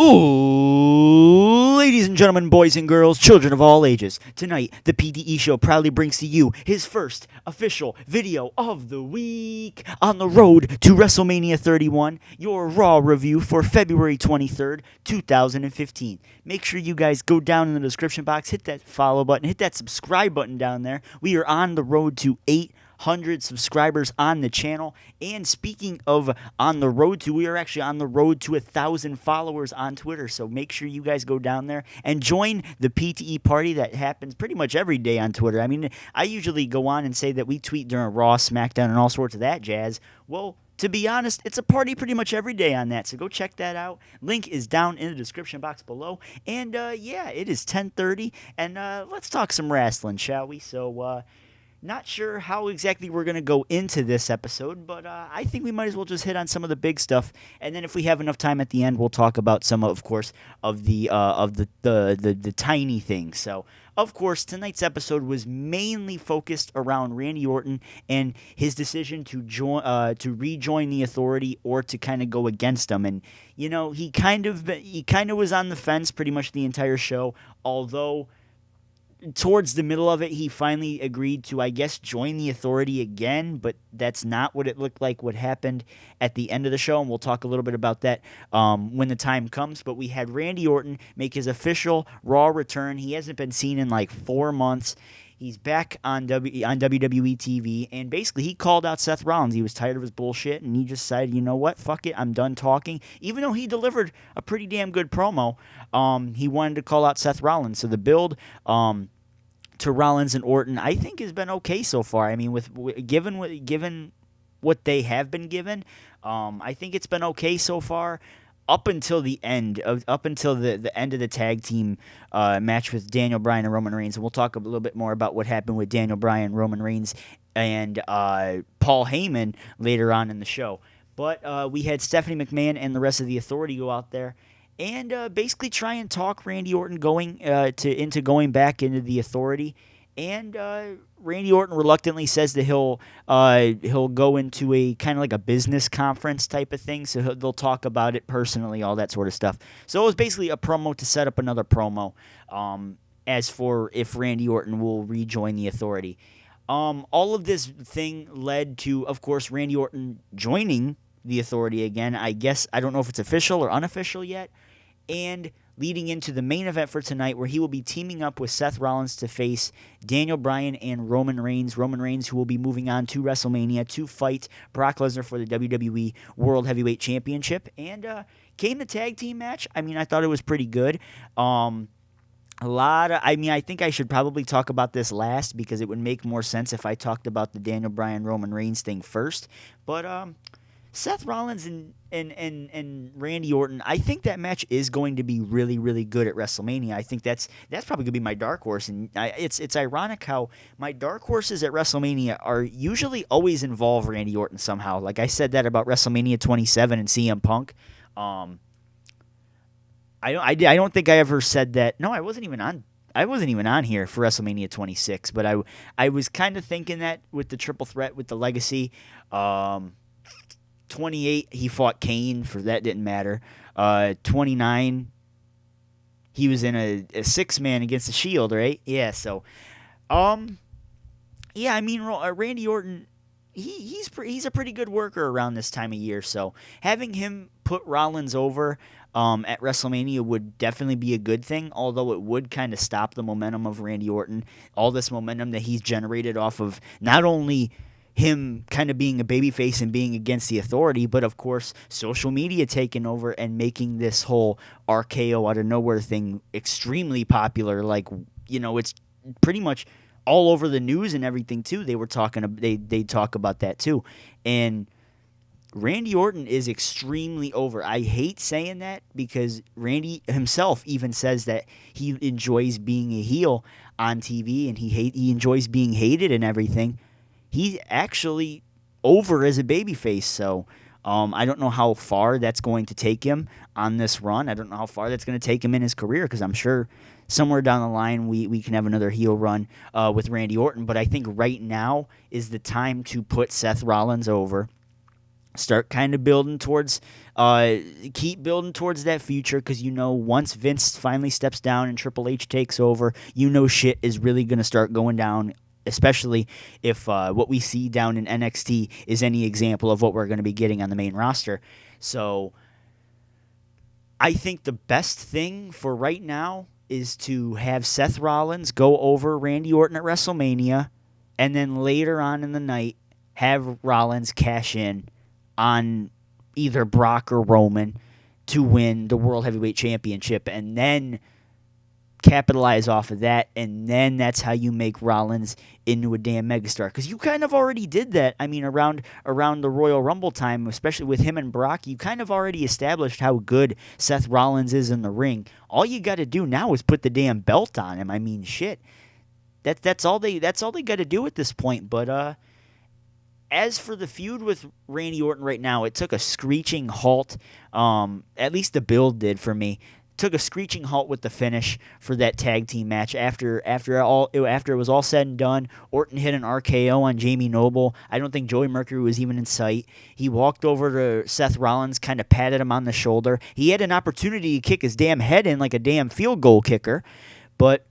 Ooh, ladies and gentlemen, boys and girls, children of all ages, tonight the PDE Show proudly brings to you his first official video of the week on the road to WrestleMania 31, your Raw review for February 23rd, 2015. Make sure you guys go down in the description box, hit that follow button, hit that subscribe button down there. We are on the road to 800 subscribers on the channel. And speaking of on the road to, we are actually on the road to 1,000 followers on Twitter. So make sure you guys go down there and join the PTE party that happens pretty much every day on Twitter. I mean, I usually go on and say that we tweet during Raw, SmackDown, and all sorts of that jazz. Well, to be honest, it's a party pretty much every day on that, so go check that out. Link is down in the description box below. And yeah, it is 10:30, and let's talk some wrestling, shall we? So, not sure how exactly we're going to go into this episode, but I think we might as well just hit on some of the big stuff, and then if we have enough time at the end, we'll talk about some, of course, of the tiny things. So, of course, tonight's episode was mainly focused around Randy Orton and his decision to rejoin the Authority or to kind of go against them. And you know, he kind of was on the fence pretty much the entire show, although towards the middle of it, he finally agreed to, I guess, join the Authority again, but that's not what it looked like what happened at the end of the show, and we'll talk a little bit about that when the time comes. But we had Randy Orton make his official Raw return. He hasn't been seen in like 4 months. He's back on WWE TV, and basically he called out Seth Rollins. He was tired of his bullshit, and he just decided, you know what, fuck it, I'm done talking. Even though he delivered a pretty damn good promo, he wanted to call out Seth Rollins. So the build to Rollins and Orton, I think, has been okay so far. I mean, given what they have been given, I think it's been okay so far. Up until the end of the end of the tag team match with Daniel Bryan and Roman Reigns, and we'll talk a little bit more about what happened with Daniel Bryan, Roman Reigns, and Paul Heyman later on in the show. But we had Stephanie McMahon and the rest of the Authority go out there and basically try and talk Randy Orton into going back into the Authority. And Randy Orton reluctantly says that he'll go into a kind of like a business conference type of thing, so they'll talk about it personally, all that sort of stuff. So it was basically a promo to set up another promo as for if Randy Orton will rejoin the Authority. All of this thing led to, of course, Randy Orton joining the Authority again. I guess, I don't know if it's official or unofficial yet. And leading into the main event for tonight, where he will be teaming up with Seth Rollins to face Daniel Bryan and Roman Reigns. Roman Reigns, who will be moving on to WrestleMania to fight Brock Lesnar for the WWE World Heavyweight Championship. And came the tag team match. I mean, I thought it was pretty good. I think I should probably talk about this last because it would make more sense if I talked about the Daniel Bryan Roman Reigns thing first. But Seth Rollins and Randy Orton, I think that match is going to be really, really good at WrestleMania. I think that's probably going to be my dark horse. And it's ironic how my dark horses at WrestleMania are usually always involve Randy Orton somehow. Like I said that about WrestleMania 27 and CM Punk. I don't think I ever said that. No, I wasn't even on here for WrestleMania 26, but I was kind of thinking that with the triple threat with the Legacy. 28, he fought Kane. For that didn't matter. 29, he was in a 6-man against the Shield, right? Yeah. So, yeah. I mean, Randy Orton, he's a pretty good worker around this time of year. So having him put Rollins over at WrestleMania would definitely be a good thing. Although it would kind of stop the momentum of Randy Orton, all this momentum that he's generated off of not only him kind of being a babyface and being against the Authority, but of course social media taking over and making this whole RKO out of nowhere thing extremely popular. Like, you know, it's pretty much all over the news and everything too. They talk about that too. And Randy Orton is extremely over. I hate saying that because Randy himself even says that he enjoys being a heel on TV and he enjoys being hated and everything. He's actually over as a babyface, so I don't know how far that's going to take him on this run. I don't know how far that's going to take him in his career because I'm sure somewhere down the line we can have another heel run with Randy Orton. But I think right now is the time to put Seth Rollins over Start kind of building towards, keep building towards that future, because once Vince finally steps down and Triple H takes over, shit is really going to start going down, especially if what we see down in NXT is any example of what we're going to be getting on the main roster. So I think the best thing for right now is to have Seth Rollins go over Randy Orton at WrestleMania, and then later on in the night have Rollins cash in on either Brock or Roman to win the World Heavyweight Championship, and then capitalize off of that, and then that's how you make Rollins into a damn megastar. Because you kind of already did that. I mean, around the Royal Rumble time, especially with him and Brock, you kind of already established how good Seth Rollins is in the ring. All you got to do now is put the damn belt on him. I mean, shit. That's all they got to do at this point. But as for the feud with Randy Orton right now, it took a screeching halt. At least the build did for me. Took a screeching halt with the finish for that tag team match. After it was all said and done, Orton hit an RKO on Jamie Noble. I don't think Joey Mercury was even in sight. He walked over to Seth Rollins, kind of patted him on the shoulder. He had an opportunity to kick his damn head in like a damn field goal kicker, but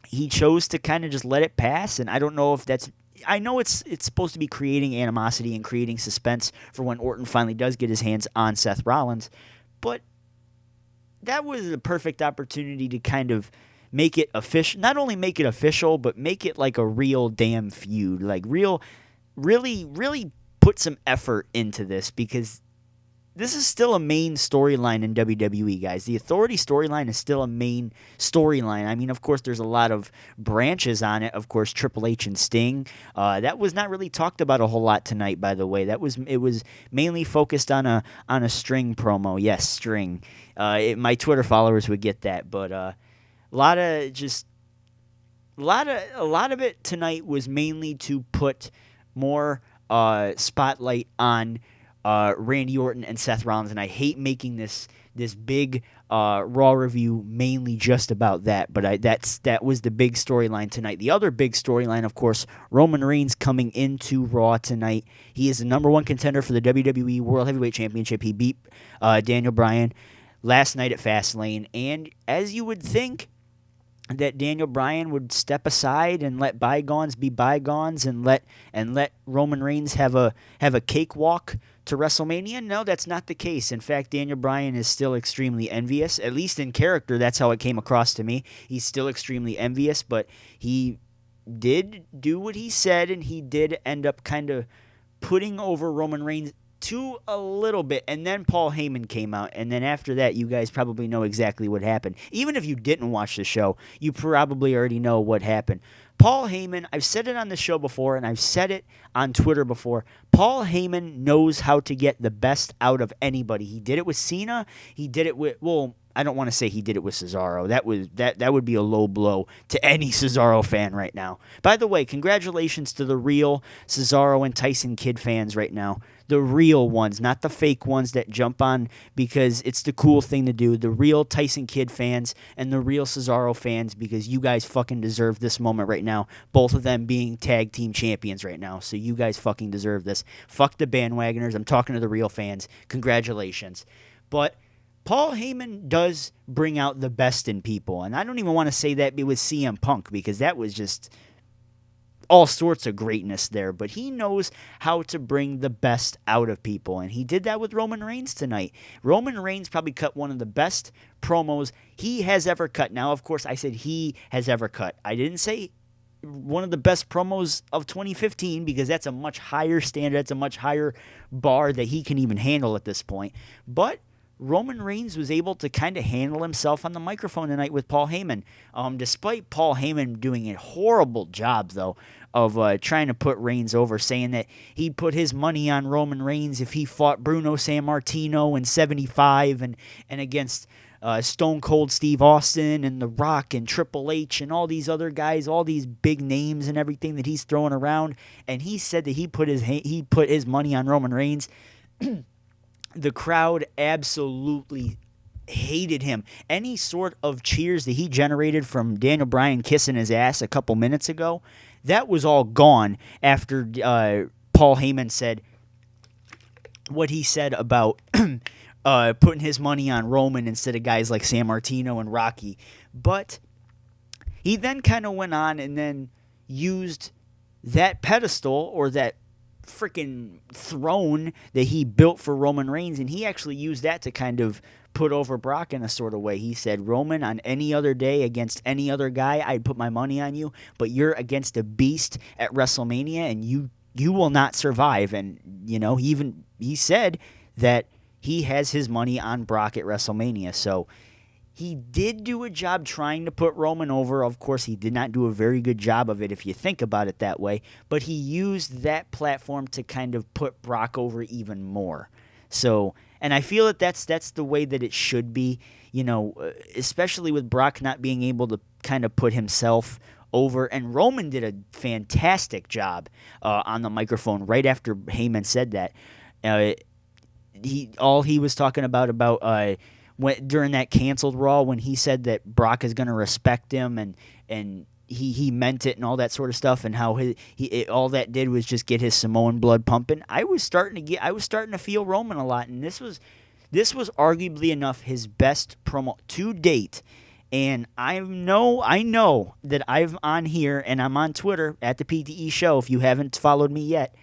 he chose to kind of just let it pass. And I don't know if that's... I know it's supposed to be creating animosity and creating suspense for when Orton finally does get his hands on Seth Rollins, but that was a perfect opportunity to kind of make it official. Not only make it official, but make it like a real damn feud. Like really put some effort into this, because this is still a main storyline in WWE, guys. The Authority storyline is still a main storyline. I mean, of course, there's a lot of branches on it. Of course, Triple H and Sting. That was not really talked about a whole lot tonight, by the way. It was mainly focused on a String promo. Yes, String. My Twitter followers would get that, but a lot of it tonight was mainly to put more spotlight on Randy Orton and Seth Rollins, and I hate making this big Raw review mainly just about that, but that was the big storyline tonight. The other big storyline, of course, Roman Reigns coming into Raw tonight. He is the number one contender for the WWE World Heavyweight Championship. He beat Daniel Bryan last night at Fastlane, and as you would think that Daniel Bryan would step aside and let bygones be bygones and let Roman Reigns have a cakewalk to WrestleMania. No, that's not the case. In fact, Daniel Bryan is still extremely envious, at least in character. That's how it came across to me. He's still extremely envious, but he did do what he said, and he did end up kind of putting over Roman Reigns to a little bit, and then Paul Heyman came out, and then after that, you guys probably know exactly what happened. Even if you didn't watch the show, you probably already know what happened. Paul Heyman, I've said it on the show before, and I've said it on Twitter before, Paul Heyman knows how to get the best out of anybody. He did it with Cena, he did it with, well, I don't want to say he did it with Cesaro. That would be a low blow to any Cesaro fan right now. By the way, congratulations to the real Cesaro and Tyson Kidd fans right now. The real ones, not the fake ones that jump on because it's the cool thing to do. The real Tyson Kidd fans and the real Cesaro fans, because you guys fucking deserve this moment right now. Both of them being tag team champions right now. So you guys fucking deserve this. Fuck the bandwagoners. I'm talking to the real fans. Congratulations. But Paul Heyman does bring out the best in people, and I don't even want to say that with CM Punk, because that was just all sorts of greatness there, but he knows how to bring the best out of people, and he did that with Roman Reigns tonight. Roman Reigns probably cut one of the best promos he has ever cut. Now, of course, I said he has ever cut. I didn't say one of the best promos of 2015, because that's a much higher standard, that's a much higher bar that he can even handle at this point, but Roman Reigns was able to kind of handle himself on the microphone tonight with Paul Heyman. Despite Paul Heyman doing a horrible job, though, of trying to put Reigns over, saying that he put his money on Roman Reigns if he fought Bruno Sammartino in 75 and against Stone Cold Steve Austin and The Rock and Triple H and all these other guys, all these big names and everything that he's throwing around. And he said that he put his money on Roman Reigns. The crowd absolutely hated him. Any sort of cheers that he generated from Daniel Bryan kissing his ass a couple minutes ago, that was all gone after Paul Heyman said, what he said about putting his money on Roman instead of guys like San Martino and Rocky. But he then kind of went on and then used that pedestal or that freaking throne that he built for Roman Reigns, and he actually used that to kind of put over Brock in a sort of way. He said, Roman, on any other day against any other guy, I'd put my money on you, but you're against a beast at WrestleMania, and you will not survive. And, you know, he said that he has his money on Brock at WrestleMania. So he did do a job trying to put Roman over. Of course, he did not do a very good job of it if you think about it that way. But he used that platform to kind of put Brock over even more. So, and I feel that that's the way that it should be, you know, especially with Brock not being able to kind of put himself over. And Roman did a fantastic job on the microphone right after Heyman said that. He was talking about during that canceled Raw when he said that Brock is going to respect him and he meant it and all that sort of stuff, and how all that did was just get his Samoan blood pumping. I was starting to feel Roman a lot, and this was arguably enough his best promo to date. And I know that I'm on here and I'm on Twitter at the PTE Show. If you haven't followed me yet,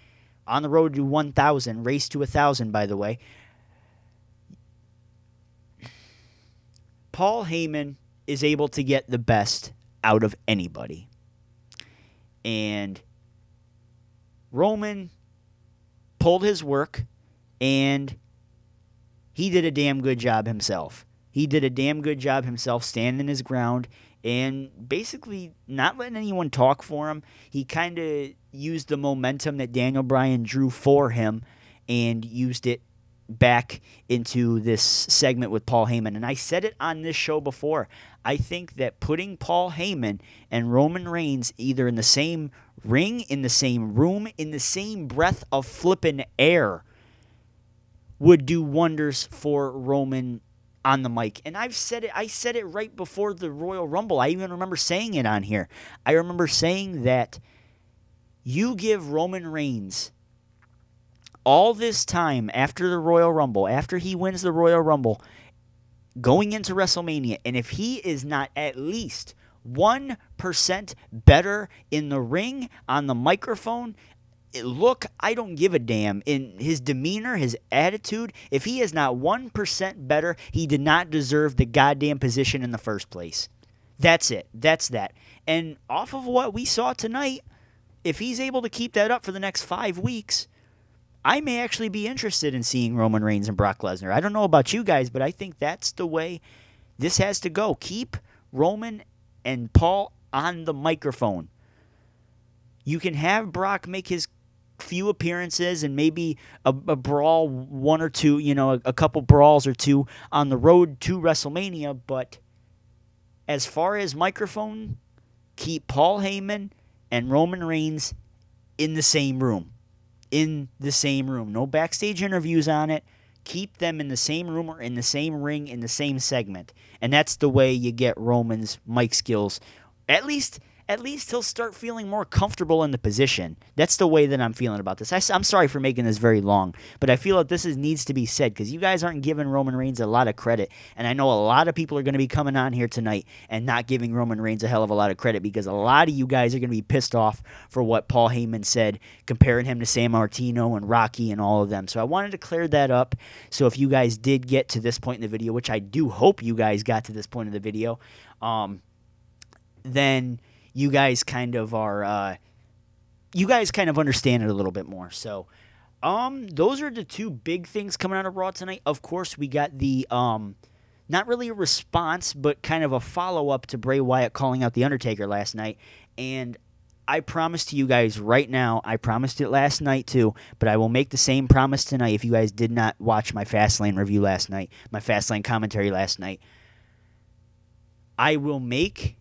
on the road to 1,000, race to 1,000, by the way. Paul Heyman is able to get the best out of anybody. And Roman pulled his work, and he did a damn good job himself. He did a damn good job himself standing his ground and basically not letting anyone talk for him. He kind of used the momentum that Daniel Bryan drew for him and used it back into this segment with Paul Heyman. And I said it on this show before. I think that putting Paul Heyman and Roman Reigns either in the same ring, in the same room, in the same breath of flippin' air would do wonders for Roman on the mic. And I said it right before the Royal Rumble. I even remember saying it on here. I remember saying that you give Roman Reigns all this time after the Royal Rumble, after he wins the Royal Rumble, going into WrestleMania, and if he is not at least 1% better in the ring, on the microphone, look, I don't give a damn. In his demeanor, his attitude, if he is not 1% better, he did not deserve the goddamn position in the first place. That's it. That's that. And off of what we saw tonight, if he's able to keep that up for the next 5 weeks, I may actually be interested in seeing Roman Reigns and Brock Lesnar. I don't know about you guys, but I think that's the way this has to go. Keep Roman and Paul on the microphone. You can have Brock make his few appearances and maybe a brawl, one or two, a couple brawls or two on the road to WrestleMania, but as far as microphone, keep Paul Heyman and Roman Reigns in the same room. In the same room. No backstage interviews on it. Keep them in the same room or in the same ring in the same segment. And that's the way you get Roman's mic skills. At least he'll start feeling more comfortable in the position. That's the way that I'm feeling about this. I'm sorry for making this very long, but I feel that this needs to be said because you guys aren't giving Roman Reigns a lot of credit. And I know a lot of people are going to be coming on here tonight and not giving Roman Reigns a hell of a lot of credit because a lot of you guys are going to be pissed off for what Paul Heyman said, comparing him to San Martino and Rocky and all of them. So I wanted to clear that up. So if you guys did get to this point in the video, which I do hope you guys got to this point of the video, then you guys kind of understand it a little bit more. So, those are the two big things coming out of Raw tonight. Of course, we got the, not really a response, but kind of a follow-up to Bray Wyatt calling out The Undertaker last night. And I promise to you guys right now, I promised it last night too, but I will make the same promise tonight if you guys did not watch my Fastlane review last night, my Fastlane commentary last night. I will make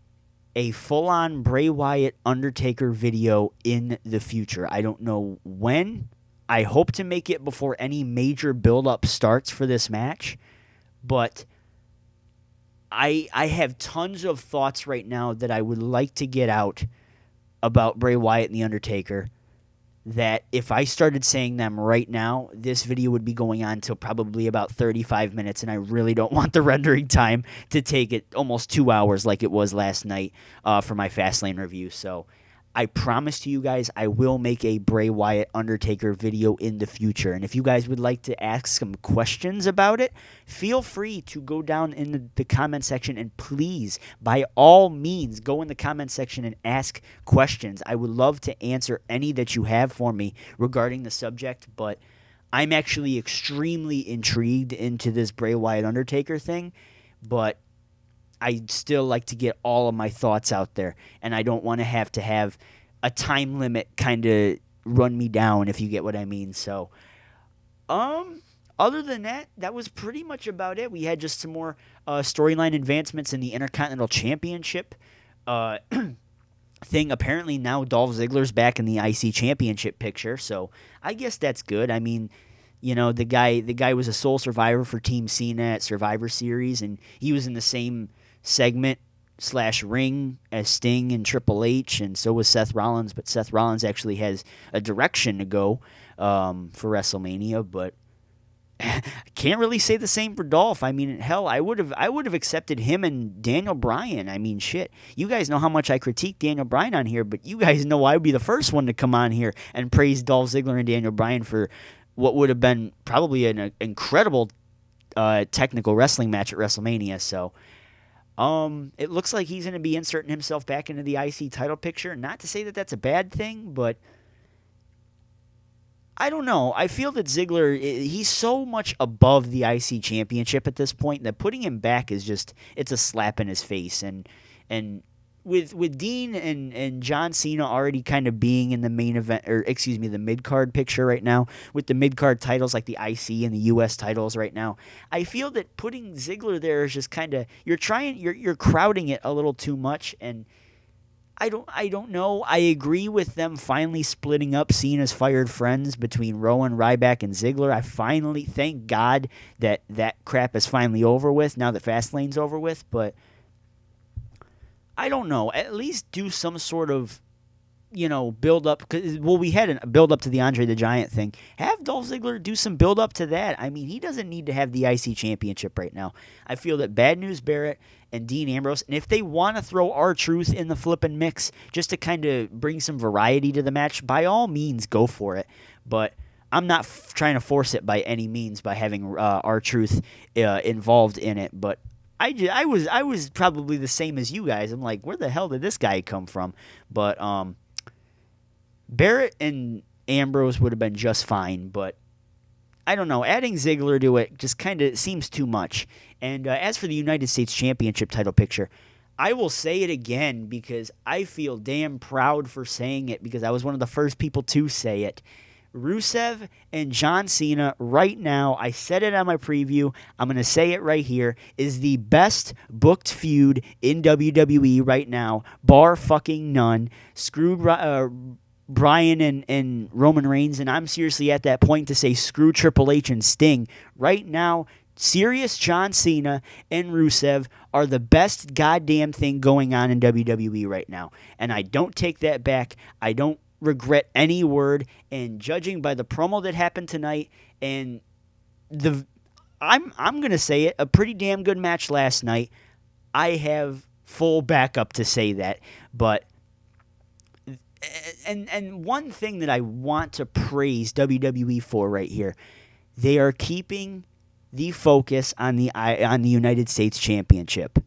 a full-on Bray Wyatt Undertaker video in the future. I don't know when. I hope to make it before any major build-up starts for this match, but I have tons of thoughts right now that I would like to get out about Bray Wyatt and The Undertaker. that if I started saying them right now, this video would be going on till probably about 35 minutes, and I really don't want the rendering time to take it almost 2 hours like it was last night for my Fastlane review. So I promise to you guys I will make a Bray Wyatt Undertaker video in the future. And if you guys would like to ask some questions about it, feel free to go down in the comment section and please, by all means, go in the comment section and ask questions. I would love to answer any that you have for me regarding the subject, but I'm actually extremely intrigued into this Bray Wyatt Undertaker thing, but I still like to get all of my thoughts out there, and I don't want to have a time limit kind of run me down, if you get what I mean. So, other than that, that was pretty much about it. We had just some more storyline advancements in the Intercontinental Championship thing. Apparently now Dolph Ziggler's back in the IC Championship picture, so I guess that's good. I mean, you know, the guy was a sole survivor for Team Cena at Survivor Series, and he was in the same segment / ring as Sting and Triple H, and so was Seth Rollins, but Seth Rollins actually has a direction to go for WrestleMania, but I can't really say the same for Dolph. I mean, hell, I would have accepted him and Daniel Bryan. I mean, shit. You guys know how much I critique Daniel Bryan on here, but you guys know I would be the first one to come on here and praise Dolph Ziggler and Daniel Bryan for what would have been probably an incredible technical wrestling match at WrestleMania. So it looks like he's going to be inserting himself back into the IC title picture. Not to say that that's a bad thing, but I don't know. I feel that Ziggler, he's so much above the IC championship at this point that putting him back is just, it's a slap in his face. And with Dean and John Cena already kind of being in the main event, or excuse me, the mid-card picture right now, with the mid-card titles like the IC and the US titles right now, I feel that putting Ziggler there is just kind of, you're crowding it a little too much, and I don't know. I agree with them finally splitting up Cena's fired friends between Rowan, Ryback, and Ziggler. I finally, thank God that crap is finally over with now that Fastlane's over with, but I don't know. At least do some sort of, build up. Well, we had a build up to the Andre the Giant thing. Have Dolph Ziggler do some build up to that. I mean, he doesn't need to have the IC championship right now. I feel that Bad News Barrett and Dean Ambrose, and if they want to throw R-Truth in the flippin' mix just to kind of bring some variety to the match, by all means, go for it. But I'm not trying to force it by any means by having R-Truth involved in it. But I was probably the same as you guys. I'm like, where the hell did this guy come from? But Barrett and Ambrose would have been just fine, but I don't know. Adding Ziggler to it just kind of seems too much. And as for the United States Championship title picture, I will say it again because I feel damn proud for saying it because I was one of the first people to say it. Rusev and John Cena right now, I said it on my preview, I'm going to say it right here, is the best booked feud in WWE right now, bar fucking none. Screw Bryan and Roman Reigns, and I'm seriously at that point to say screw Triple H and Sting. Right now, serious John Cena and Rusev are the best goddamn thing going on in WWE right now. And I don't take that back. I don't regret any word, and judging by the promo that happened tonight and I'm going to say it, a pretty damn good match last night. I have full backup to say that. But and one thing that I want to praise WWE for right here, they are keeping the focus on the United States Championship.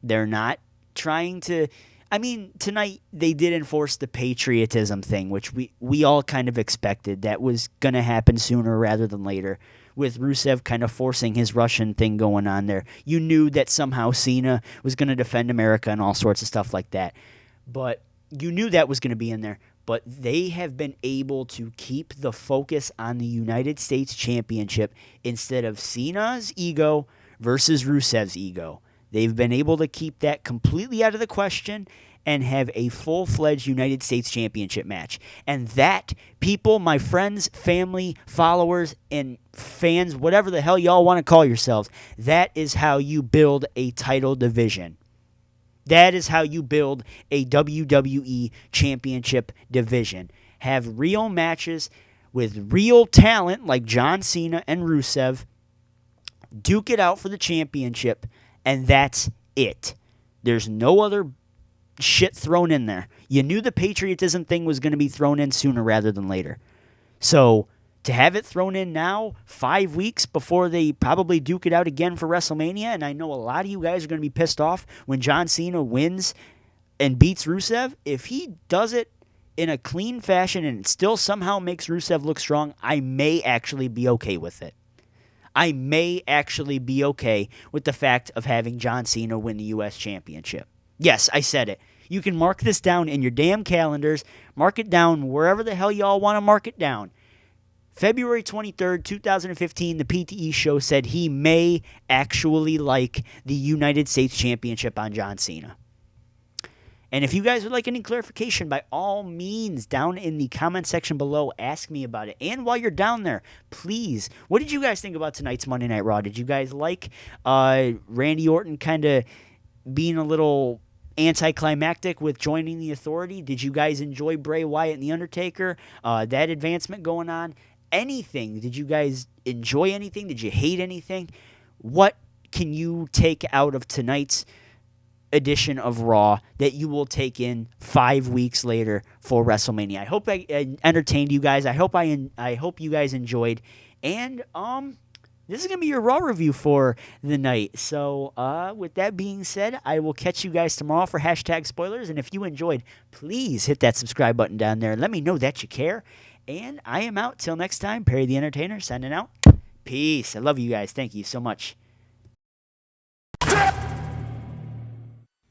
They're not trying to, I mean, tonight they did enforce the patriotism thing, which we all kind of expected. That was going to happen sooner rather than later, with Rusev kind of forcing his Russian thing going on there. You knew that somehow Cena was going to defend America and all sorts of stuff like that. But you knew that was going to be in there. But they have been able to keep the focus on the United States Championship instead of Cena's ego versus Rusev's ego. They've been able to keep that completely out of the question and have a full-fledged United States Championship match. And that, people, my friends, family, followers, and fans, whatever the hell y'all want to call yourselves, that is how you build a title division. That is how you build a WWE Championship division. have real matches with real talent like John Cena and Rusev, duke it out for the championship, and that's it. There's no other shit thrown in there. You knew the patriotism thing was going to be thrown in sooner rather than later. So to have it thrown in now, 5 weeks before they probably duke it out again for WrestleMania, and I know a lot of you guys are going to be pissed off when John Cena wins and beats Rusev. If he does it in a clean fashion and it still somehow makes Rusev look strong, I may actually be okay with it. I may actually be okay with the fact of having John Cena win the U.S. Championship. Yes, I said it. You can mark this down in your damn calendars. Mark it down wherever the hell y'all want to mark it down. February 23rd, 2015, the PTE show said he may actually like the United States Championship on John Cena. And if you guys would like any clarification, by all means, down in the comment section below, ask me about it. And while you're down there, please, what did you guys think about tonight's Monday Night Raw? Did you guys like Randy Orton kind of being a little anticlimactic with joining the Authority? Did you guys enjoy Bray Wyatt and The Undertaker? That advancement going on? Anything? Did you guys enjoy anything? Did you hate anything? What can you take out of tonight's edition of Raw that you will take in 5 weeks later for WrestleMania? I hope I entertained you guys. I hope you guys enjoyed. And this is gonna be your Raw review for the night. So with that being said, I will catch you guys tomorrow for #spoilers. And if you enjoyed, please hit that subscribe button down there and let me know that you care. And I am out till next time. Perry the Entertainer signing out. Peace. I love you guys. Thank you so much.